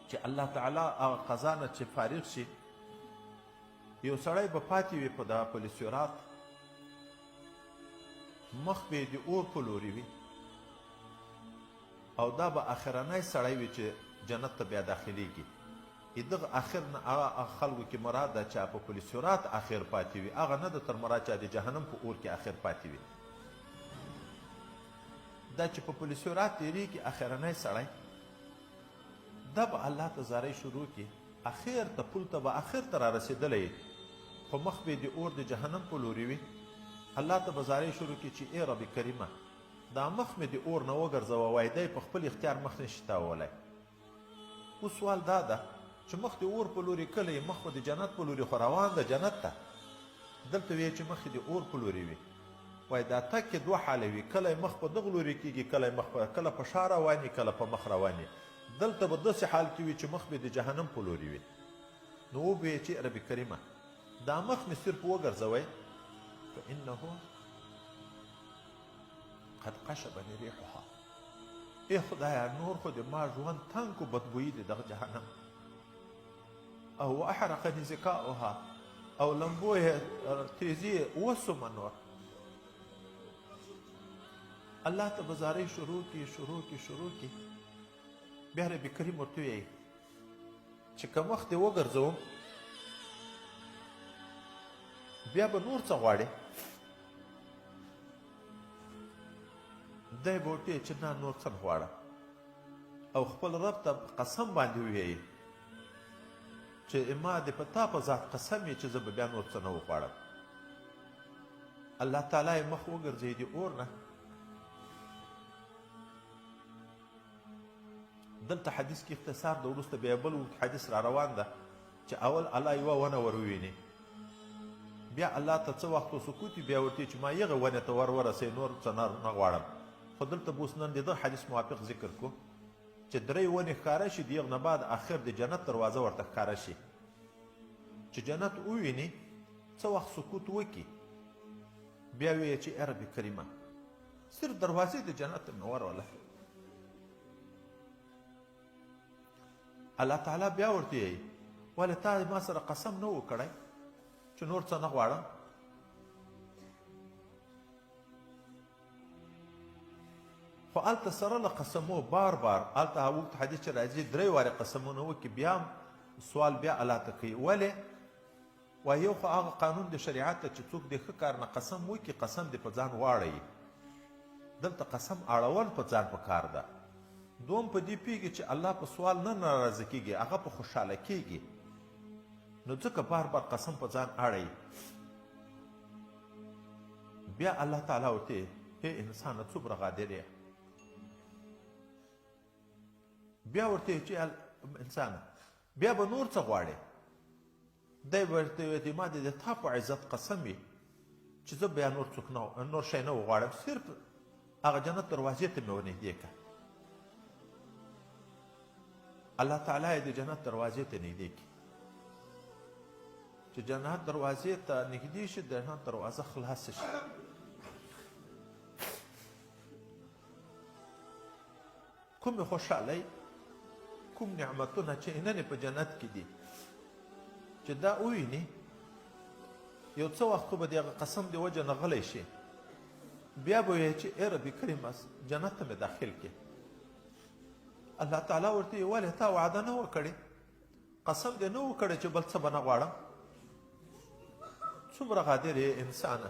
چې الله تعالی هغه قضا نه چې فارغ شي یو سړی به پاتې وي په دغه پلیسیورات مخ به یې د اور په لوري وي او دا به اخرنی سړی وي چې جنت ته بیا داخلیږي دغه اخر نه هغه خلکو کې مراد ده چې په پلیسیورات اخر پاتې وي هغه نه ده تر مراد چې د جهنم په اور کې اخر پاتې وي دا چې په پلیسیورات تېرېږي اخرنی سړی دا به الله ته زارۍ شروع کړي اخر ته پل ته به اخر ته رارسېدلی خو مخ به د اور د جهنم په لوري وي الله ته به زارۍ شروع کړي چې ای رب کریمه دا مخ مې د اور نه وګرځوه وای دی په خپل اختیار مخ نشي تاولی اوس سوال دا ده چې مخ د اور په لوري کله یې مخ د جنت په لوري خو روان ده جنت ته دلته ویې چې مخ د اور په لوري وي وای دا تک کې دوه حاله وي کله یې مخ په دغه لوري کېږي کله په شا روان وي کله په مخ روان وي دلته به داسې حال کې وي چې مخ به د جهنم په لوري وي نو وبه چې رب کریمه دا مخ مې صرف وګرځوئ فانه قد قشبني ريحها ای خدایا نور خو د ما ژوند تنګ و بدبویي د دغه جهنم او احرقني ذکاؤها او لمبو یې تیزي وسومه نور الله ته به زارۍ شروع کړي بیا رب کریم ورته وایي چې که مخ دې وګرځوم بیا به نور څه غواړې دی به ورته وایي چې نه نور څه نه غواړم او خپل رب ته قسم باندې ووایي چې ما دې په تا په ذات قسم یې چې زه به بیا نور څه نه وغواړم الله تعالی یې مخ وګرځوي د اور نه دلته حدیث کې اختصار د وروسته بیا بل حدیث را روان ده چې اول الله یوه ونه ور وویني بیا الله ته څه وخت سکوت بیا ورته چې ما یغه ونې ته ور ورسئ نور څه نه غواړم خو دلته به اوس نن د ده حدیث موافق ذکر کړو چې درې ونې ښکاره شي د یغ نه بعد اخر د جنت دروازه ورته ښکاره شي چې جنت وویني څه وخت سکوت وکړي بیا ویې چې ای رب کریمه صرف دروازې د جنت ته مې وروله الله تعالی بیا ورته وایي ولې تا ما سره قسم نه و کړی چې نور څه نه غواړم خو هلته سره له قسمو بار هلته اوږد حدیث چې راځي درې وارې قسمونه وکړي بیا هم سوال بیا الله ته کوي ولې وایي یو خو هغه قانون د شریعت ته چې څوک د ښه کار نه قسم وکړي قسم دې په ځان واړوي دلته قسم اړول په ځان پکار ده دوم په دې پیږي چې الله په سوال نه ناراضه کېږي هغه په خوشحاله کېږي نو ځکه بار قسم په ځان اړوي بیا الله تعالی ورته ای انسانه څومره غادر یې بیا ورته چې انسانه بیا به نور څه غواړې دی به ورته وایي ما د تا په عزت قسم وي چې زه بیا نور څوک نور شی نه وغواړم صرف هغه جنت دروازې ته مې ورنږدې کړه الله تعالی یې د جنت دروازې ته نږدې کړي چې جنت دروازې ته نږدې شي د جنت دروازه خلاصه شي کومې خوشحالۍ کوم نعمتونه چې نن په جنت کې دي چې دا وویني یو څه وخت خو به د هغه قسم د وجه نه غلی شي بیا به وایي چې ای رب کریم جنت ته مې داخل کړي الله تعالی ورته وایي ولې تا وعده نه وه کړې قسم دې نه و کړی چې بل څه به نه غواړم څومره غادر یې انسانه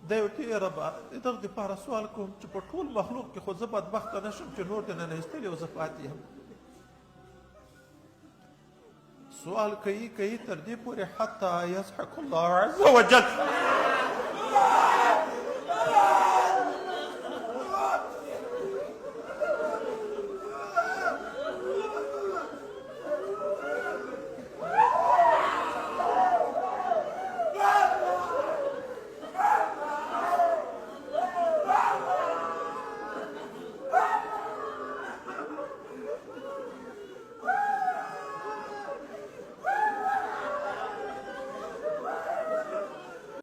دی ورته ای رب دغه دپاره سوال کوم چې په ټول مخلوق کې خو زه بدبخته نه شم چې نور دې نه ایستلي او زه پاتې یم سوال کوي تر دې پورې حتی یضحک الله عز وجل